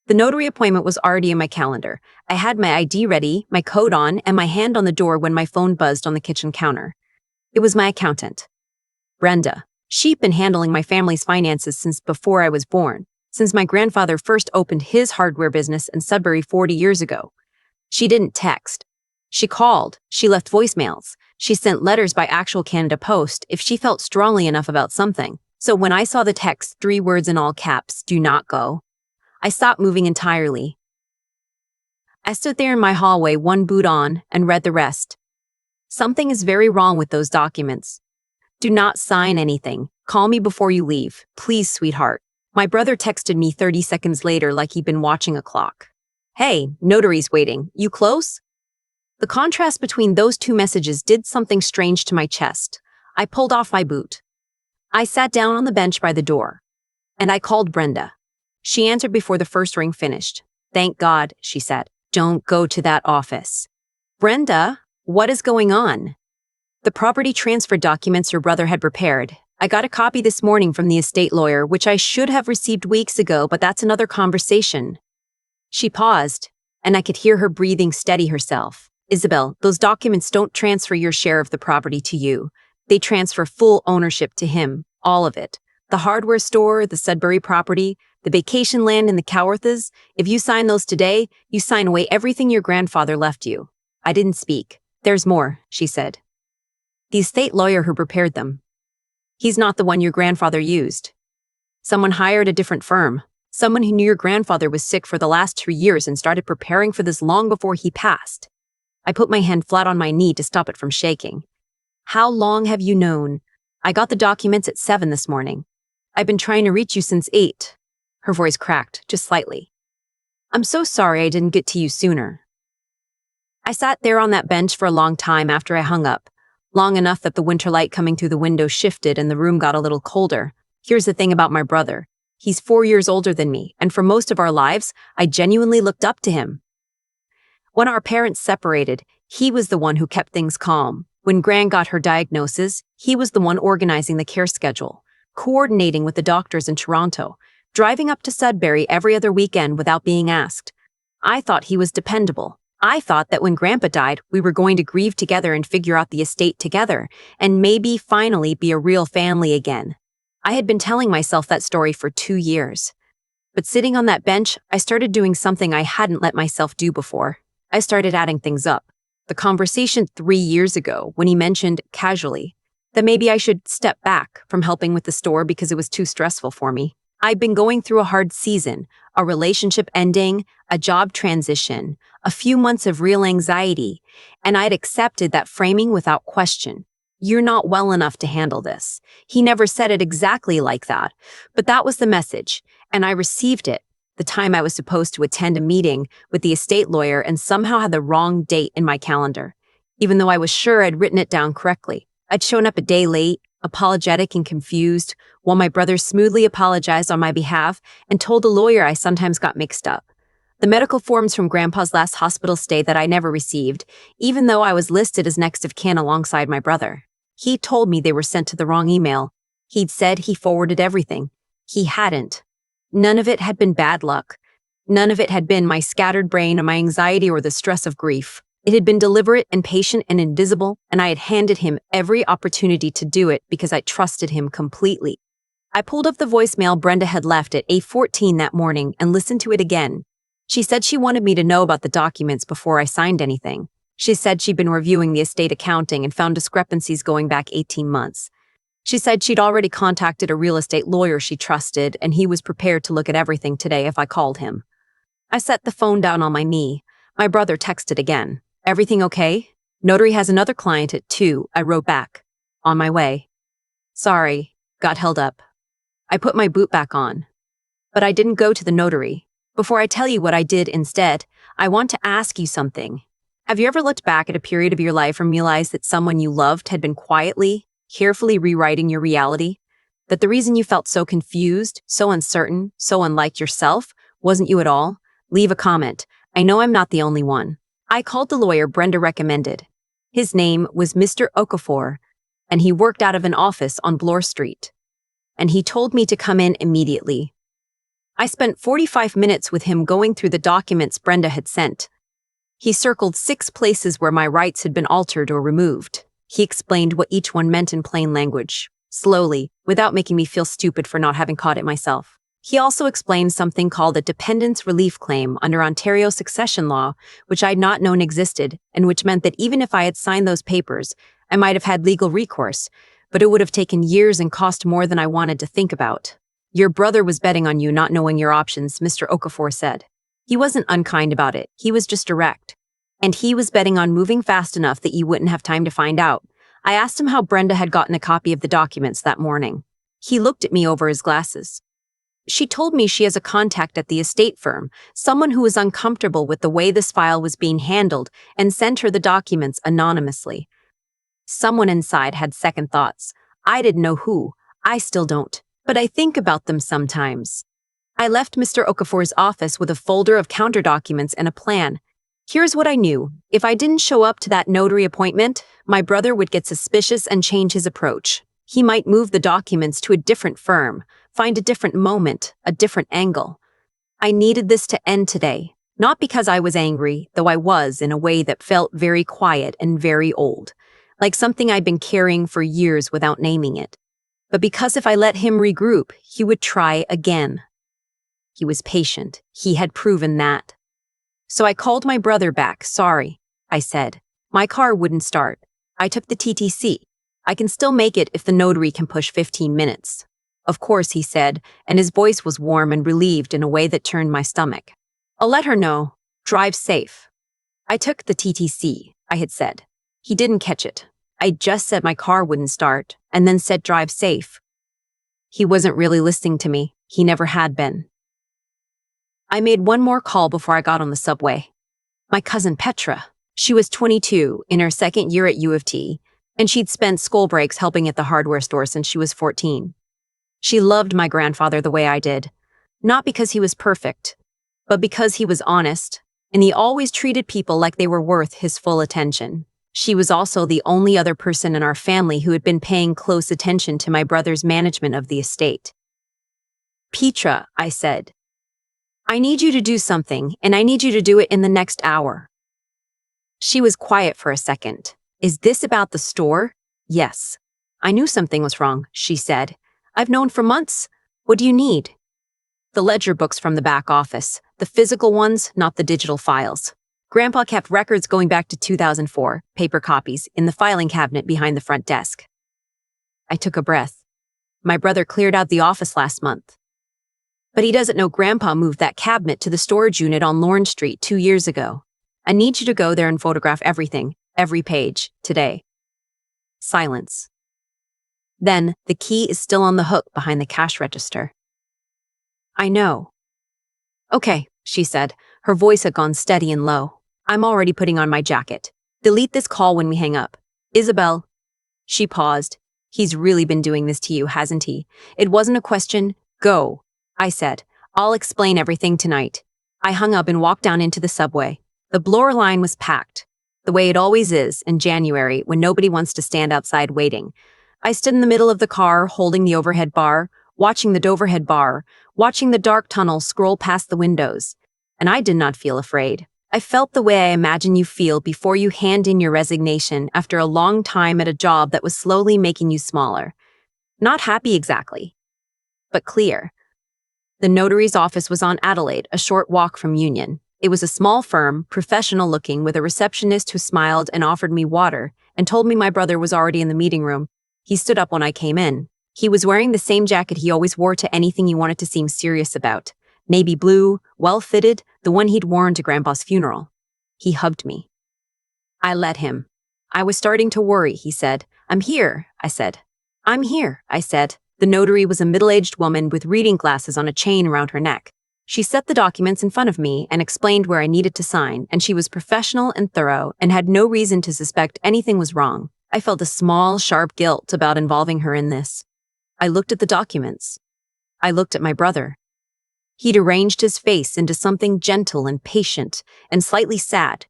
The notary appointment was already in my calendar. I had my ID ready, my coat on, and my hand on the door when my phone buzzed on the kitchen counter. It was my accountant, Brenda. She'd been handling my family's finances since before I was born, since my grandfather first opened his hardware business in Sudbury 40 years ago. She didn't text. She called. She left voicemails. She sent letters by actual Canada Post if she felt strongly enough about something. So when I saw the text, 3 words in all caps, "Do not go," I stopped moving entirely. I stood there in my hallway, one boot on, and read the rest. Something is very wrong with those documents. Do not sign anything. Call me before you leave. Please, sweetheart. My brother texted me 30 seconds later like he'd been watching a clock. Hey, notary's waiting. You close? The contrast between those 2 messages did something strange to my chest. I pulled off my boot. I sat down on the bench by the door. And I called Brenda. She answered before the first ring finished. "Thank God," she said. "Don't go to that office." "Brenda, what is going on?" "The property transfer documents your brother had prepared. I got a copy this morning from the estate lawyer, which I should have received weeks ago, but that's another conversation." She paused, and I could hear her breathing steady herself. "Isabel, those documents don't transfer your share of the property to you. They transfer full ownership to him, all of it. The hardware store, the Sudbury property, the vacation land in the Coworths. If you sign those today, you sign away everything your grandfather left you." I didn't speak. "There's more," she said. "The estate lawyer who prepared them. He's not the one your grandfather used. Someone hired a different firm. Someone who knew your grandfather was sick for the last 2 years and started preparing for this long before he passed." I put my hand flat on my knee to stop it from shaking. "How long have you known?" "I got the documents at 7 this morning. I've been trying to reach you since 8. Her voice cracked, just slightly. "I'm so sorry I didn't get to you sooner." I sat there on that bench for a long time after I hung up, long enough that the winter light coming through the window shifted and the room got a little colder. Here's the thing about my brother. He's 4 years older than me, and for most of our lives, I genuinely looked up to him. When our parents separated, he was the one who kept things calm. When Gran got her diagnosis, he was the one organizing the care schedule, coordinating with the doctors in Toronto, driving up to Sudbury every other weekend without being asked. I thought he was dependable. I thought that when Grandpa died, we were going to grieve together and figure out the estate together, and maybe finally be a real family again. I had been telling myself that story for 2 years. But sitting on that bench, I started doing something I hadn't let myself do before. I started adding things up. The conversation 3 years ago, when he mentioned, casually, that maybe I should step back from helping with the store because it was too stressful for me. I'd been going through a hard season, a relationship ending, a job transition, a few months of real anxiety, and I'd accepted that framing without question. "You're not well enough to handle this." He never said it exactly like that, but that was the message, and I received it. The time I was supposed to attend a meeting with the estate lawyer and somehow had the wrong date in my calendar, even though I was sure I'd written it down correctly. I'd shown up a day late, apologetic and confused, while my brother smoothly apologized on my behalf and told the lawyer I sometimes got mixed up. The medical forms from Grandpa's last hospital stay that I never received, even though I was listed as next of kin alongside my brother. He told me they were sent to the wrong email. He'd said he forwarded everything. He hadn't. None of it had been bad luck. None of it had been my scattered brain or my anxiety or the stress of grief. It had been deliberate and patient and invisible, and I had handed him every opportunity to do it because I trusted him completely. I pulled up the voicemail Brenda had left at 8:14 that morning and listened to it again. She said she wanted me to know about the documents before I signed anything. She said she'd been reviewing the estate accounting and found discrepancies going back 18 months. She said she'd already contacted a real estate lawyer she trusted, and he was prepared to look at everything today if I called him. I set the phone down on my knee. My brother texted again. "Everything okay? Notary has another client at 2, I wrote back. "On my way." "Sorry, got held up." I put my boot back on. But I didn't go to the notary. Before I tell you what I did instead, I want to ask you something. Have you ever looked back at a period of your life and realized that someone you loved had been quietly, carefully rewriting your reality? That the reason you felt so confused, so uncertain, so unlike yourself wasn't you at all? Leave a comment. I know I'm not the only one. I called the lawyer Brenda recommended. His name was Mr. Okafor, and he worked out of an office on Bloor Street. And he told me to come in immediately. I spent 45 minutes with him going through the documents Brenda had sent. He circled 6 places where my rights had been altered or removed. He explained what each one meant in plain language, slowly, without making me feel stupid for not having caught it myself. He also explained something called a dependence relief claim under Ontario succession law, which I'd not known existed, and which meant that even if I had signed those papers, I might have had legal recourse, but it would have taken years and cost more than I wanted to think about. Your brother was betting on you not knowing your options, Mr. Okafor said. He wasn't unkind about it, he was just direct. And he was betting on moving fast enough that you wouldn't have time to find out. I asked him how Brenda had gotten a copy of the documents that morning. He looked at me over his glasses. She told me she has a contact at the estate firm, someone who was uncomfortable with the way this file was being handled, and sent her the documents anonymously. Someone inside had second thoughts. I didn't know who. I still don't. But I think about them sometimes. I left Mr. Okafor's office with a folder of counter documents and a plan. Here's what I knew. If I didn't show up to that notary appointment, my brother would get suspicious and change his approach. He might move the documents to a different firm, find a different moment, a different angle. I needed this to end today, not because I was angry, though I was in a way that felt very quiet and very old, like something I'd been carrying for years without naming it, but because if I let him regroup, he would try again. He was patient. He had proven that. So I called my brother back. Sorry, I said. My car wouldn't start. I took the TTC. I can still make it if the notary can push 15 minutes. Of course, he said, and his voice was warm and relieved in a way that turned my stomach. I'll let her know. Drive safe. I took the TTC, I had said. He didn't catch it. I just said my car wouldn't start, and then said drive safe. He wasn't really listening to me. He never had been. I made one more call before I got on the subway. My cousin Petra. She was 22, in her second year at U of T, and she'd spent school breaks helping at the hardware store since she was 14. She loved my grandfather the way I did, not because he was perfect, but because he was honest, and he always treated people like they were worth his full attention. She was also the only other person in our family who had been paying close attention to my brother's management of the estate. Petra, I said, I need you to do something, and I need you to do it in the next hour. She was quiet for a second. Is this about the store? Yes. I knew something was wrong, she said. I've known for months. What do you need? The ledger books from the back office. The physical ones, not the digital files. Grandpa kept records going back to 2004, paper copies, in the filing cabinet behind the front desk. I took a breath. My brother cleared out the office last month. But he doesn't know Grandpa moved that cabinet to the storage unit on Lorne Street 2 years ago. I need you to go there and photograph everything, every page, today. Silence. Then, the key is still on the hook behind the cash register. I know. Okay, she said. Her voice had gone steady and low. I'm already putting on my jacket. Delete this call when we hang up. Isabel. She paused. He's really been doing this to you, hasn't he? It wasn't a question. Go. I said. I'll explain everything tonight. I hung up and walked down into the subway. The Bloor line was packed, the way it always is in January when nobody wants to stand outside waiting. I stood in the middle of the car, holding the overhead bar, watching the overhead bar, watching the dark tunnel scroll past the windows. And I did not feel afraid. I felt the way I imagine you feel before you hand in your resignation after a long time at a job that was slowly making you smaller. Not happy exactly, but clear. The notary's office was on Adelaide, a short walk from Union. It was a small firm, professional-looking, with a receptionist who smiled and offered me water and told me my brother was already in the meeting room. He stood up when I came in. He was wearing the same jacket he always wore to anything he wanted to seem serious about. Navy blue, well-fitted, the one he'd worn to Grandpa's funeral. He hugged me. I let him. I was starting to worry, he said. I'm here, I said. I'm here, I said. The notary was a middle-aged woman with reading glasses on a chain around her neck. She set the documents in front of me and explained where I needed to sign, and she was professional and thorough and had no reason to suspect anything was wrong. I felt a small, sharp guilt about involving her in this. I looked at the documents. I looked at my brother. He'd arranged his face into something gentle and patient and slightly sad,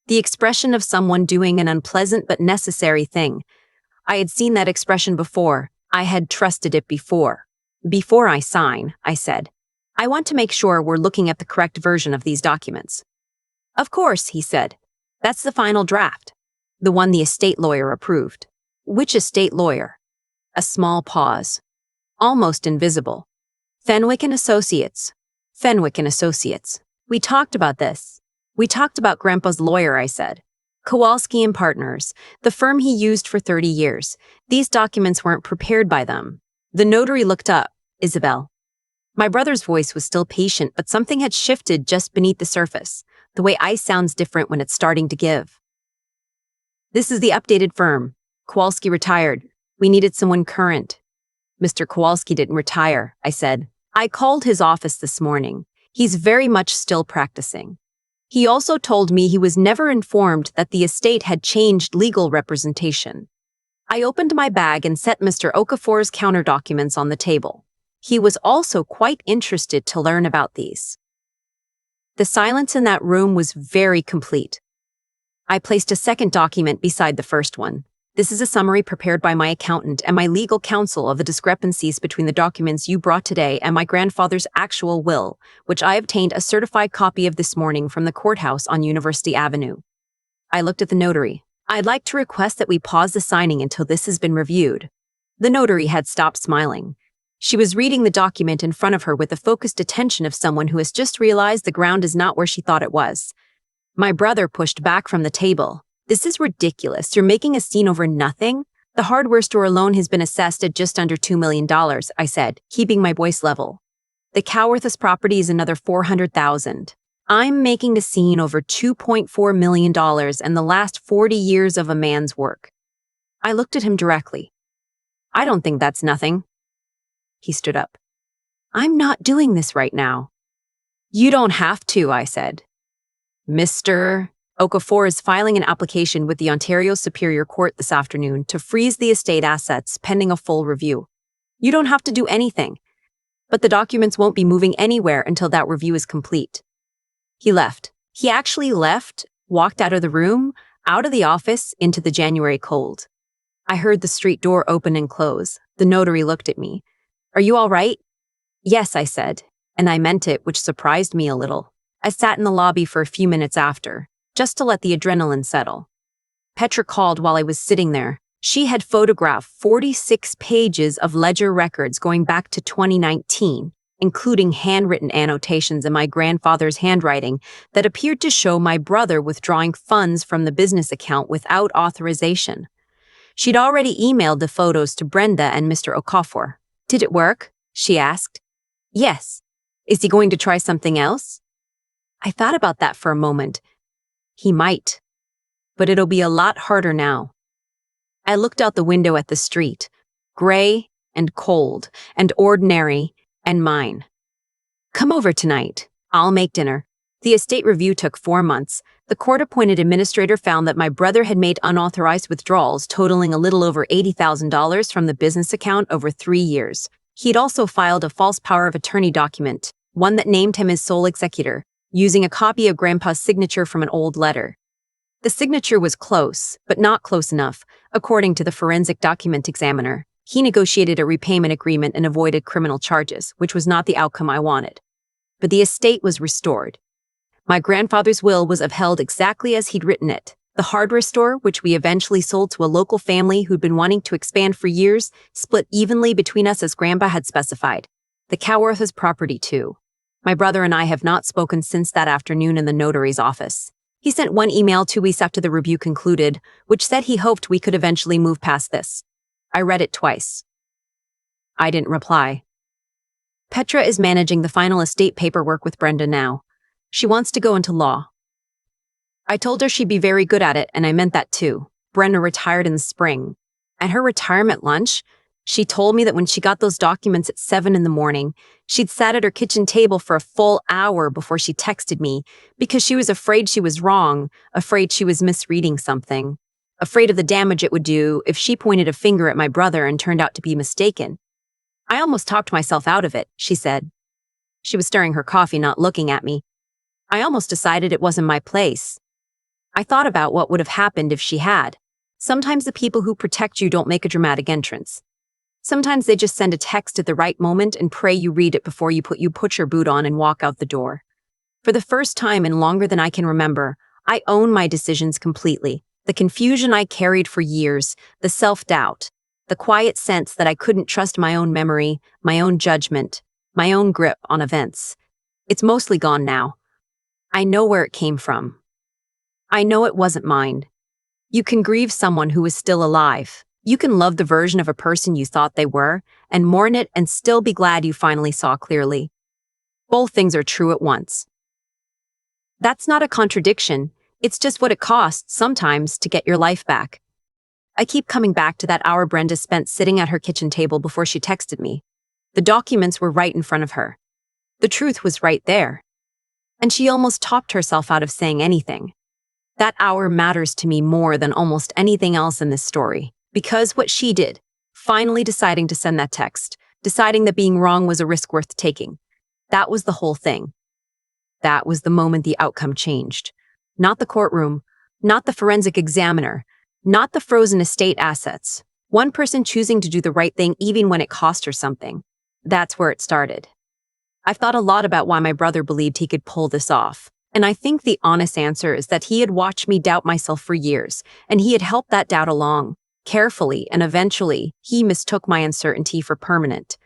the expression of someone doing an unpleasant but necessary thing. I had seen that expression before. I had trusted it before. Before I sign, I said, I want to make sure we're looking at the correct version of these documents. Of course, he said. That's the final draft. The one the estate lawyer approved. Which estate lawyer? A small pause. Almost invisible. Fenwick and Associates. Fenwick and Associates. We talked about this. We talked about Grandpa's lawyer, I said. Kowalski and Partners, the firm he used for 30 years. These documents weren't prepared by them. The notary looked up. Isabel. My brother's voice was still patient, but something had shifted just beneath the surface. The way ice sounds different when it's starting to give. This is the updated firm. Kowalski retired. We needed someone current. Mr. Kowalski didn't retire, I said. I called his office this morning. He's very much still practicing. He also told me he was never informed that the estate had changed legal representation. I opened my bag and set Mr. Okafor's counter documents on the table. He was also quite interested to learn about these. The silence in that room was very complete. I placed a second document beside the first one. This is a summary prepared by my accountant and my legal counsel of the discrepancies between the documents you brought today and my grandfather's actual will, which I obtained a certified copy of this morning from the courthouse on University Avenue. I looked at the notary. I'd like to request that we pause the signing until this has been reviewed. The notary had stopped smiling. She was reading the document in front of her with the focused attention of someone who has just realized the ground is not where she thought it was. My brother pushed back from the table. This is ridiculous. You're making a scene over nothing? The hardware store alone has been assessed at just under $2 million, I said, keeping my voice level. The Coworth's property is another $400,000. I'm making a scene over $2.4 million and the last 40 years of a man's work. I looked at him directly. I don't think that's nothing. He stood up. I'm not doing this right now. You don't have to, I said. Mr. Okafor is filing an application with the Ontario Superior Court this afternoon to freeze the estate assets pending a full review. You don't have to do anything, but the documents won't be moving anywhere until that review is complete. He left. He actually left, walked out of the room, out of the office, into the January cold. I heard the street door open and close. The notary looked at me. Are you all right? Yes, I said, and I meant it, which surprised me a little. I sat in the lobby for a few minutes after, just to let the adrenaline settle. Petra called while I was sitting there. She had photographed 46 pages of ledger records going back to 2019, including handwritten annotations in my grandfather's handwriting that appeared to show my brother withdrawing funds from the business account without authorization. She'd already emailed the photos to Brenda and Mr. Okafor. Did it work? She asked. Yes. Is he going to try something else? I thought about that for a moment. He might. But it'll be a lot harder now. I looked out the window at the street, gray and cold and ordinary and mine. Come over tonight. I'll make dinner. The estate review took 4 months. The court-appointed administrator found that my brother had made unauthorized withdrawals totaling a little over $80,000 from the business account over 3 years. He'd also filed a false power of attorney document, one that named him as sole executor, using a copy of Grandpa's signature from an old letter. The signature was close, but not close enough, according to the forensic document examiner. He negotiated a repayment agreement and avoided criminal charges, which was not the outcome I wanted. But the estate was restored. My grandfather's will was upheld exactly as he'd written it. The hardware store, which we eventually sold to a local family who'd been wanting to expand for years, split evenly between us as Grandpa had specified. The Coworth's property, too. My brother and I have not spoken since that afternoon in the notary's office. He sent one email 2 weeks after the review concluded, which said he hoped we could eventually move past this. I read it twice. I didn't reply. Petra is managing the final estate paperwork with Brenda now. She wants to go into law. I told her she'd be very good at it, and I meant that too. Brenda retired in the spring. At her retirement lunch, she told me that when she got those documents at 7 in the morning, she'd sat at her kitchen table for a full hour before she texted me because she was afraid she was wrong, afraid she was misreading something, afraid of the damage it would do if she pointed a finger at my brother and turned out to be mistaken. I almost talked myself out of it, she said. She was stirring her coffee, not looking at me. I almost decided it wasn't my place. I thought about what would have happened if she had. Sometimes the people who protect you don't make a dramatic entrance. Sometimes they just send a text at the right moment and pray you read it before you put your boot on and walk out the door. For the first time in longer than I can remember, I own my decisions completely. The confusion I carried for years, the self-doubt, the quiet sense that I couldn't trust my own memory, my own judgment, my own grip on events. It's mostly gone now. I know where it came from. I know it wasn't mine. You can grieve someone who is still alive. You can love the version of a person you thought they were, and mourn it and still be glad you finally saw clearly. Both things are true at once. That's not a contradiction. It's just what it costs, sometimes, to get your life back. I keep coming back to that hour Brenda spent sitting at her kitchen table before she texted me. The documents were right in front of her. The truth was right there. And she almost talked herself out of saying anything. That hour matters to me more than almost anything else in this story. Because what she did, finally deciding to send that text, deciding that being wrong was a risk worth taking, that was the whole thing. That was the moment the outcome changed. Not the courtroom, not the forensic examiner, not the frozen estate assets. One person choosing to do the right thing even when it cost her something. That's where it started. I've thought a lot about why my brother believed he could pull this off. And I think the honest answer is that he had watched me doubt myself for years, and he had helped that doubt along, carefully, and eventually, he mistook my uncertainty for permanent.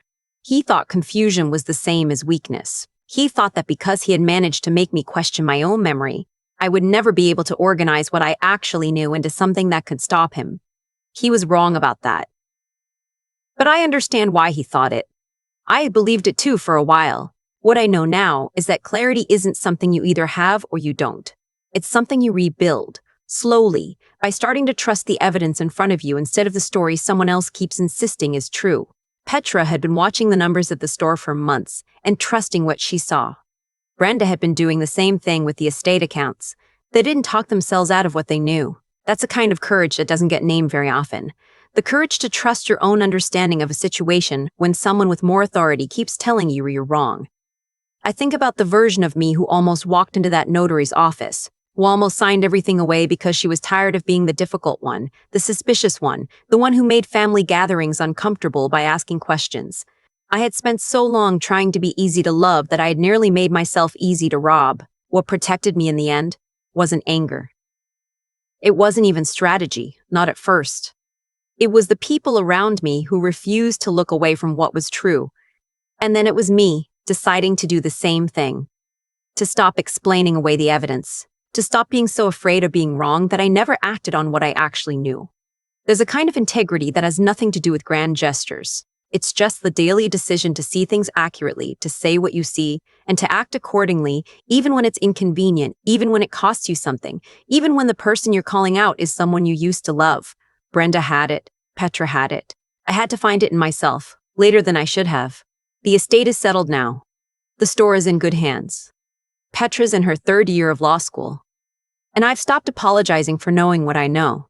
He thought confusion was the same as weakness. He thought that because he had managed to make me question my own memory, I would never be able to organize what I actually knew into something that could stop him. He was wrong about that. But I understand why he thought it. I believed it too for a while. What I know now is that clarity isn't something you either have or you don't. It's something you rebuild, slowly, by starting to trust the evidence in front of you instead of the story someone else keeps insisting is true. Petra had been watching the numbers at the store for months and trusting what she saw. Brenda had been doing the same thing with the estate accounts. They didn't talk themselves out of what they knew. That's a kind of courage that doesn't get named very often. The courage to trust your own understanding of a situation when someone with more authority keeps telling you you're wrong. I think about the version of me who almost walked into that notary's office, who almost signed everything away because she was tired of being the difficult one, the suspicious one, the one who made family gatherings uncomfortable by asking questions. I had spent so long trying to be easy to love that I had nearly made myself easy to rob. What protected me in the end wasn't anger. It wasn't even strategy, not at first. It was the people around me who refused to look away from what was true. And then it was me deciding to do the same thing. To stop explaining away the evidence. To stop being so afraid of being wrong that I never acted on what I actually knew. There's a kind of integrity that has nothing to do with grand gestures. It's just the daily decision to see things accurately, to say what you see, and to act accordingly, even when it's inconvenient, even when it costs you something, even when the person you're calling out is someone you used to love. Brenda had it. Petra had it. I had to find it in myself, later than I should have. The estate is settled now. The store is in good hands. Petra's in her third year of law school. And I've stopped apologizing for knowing what I know.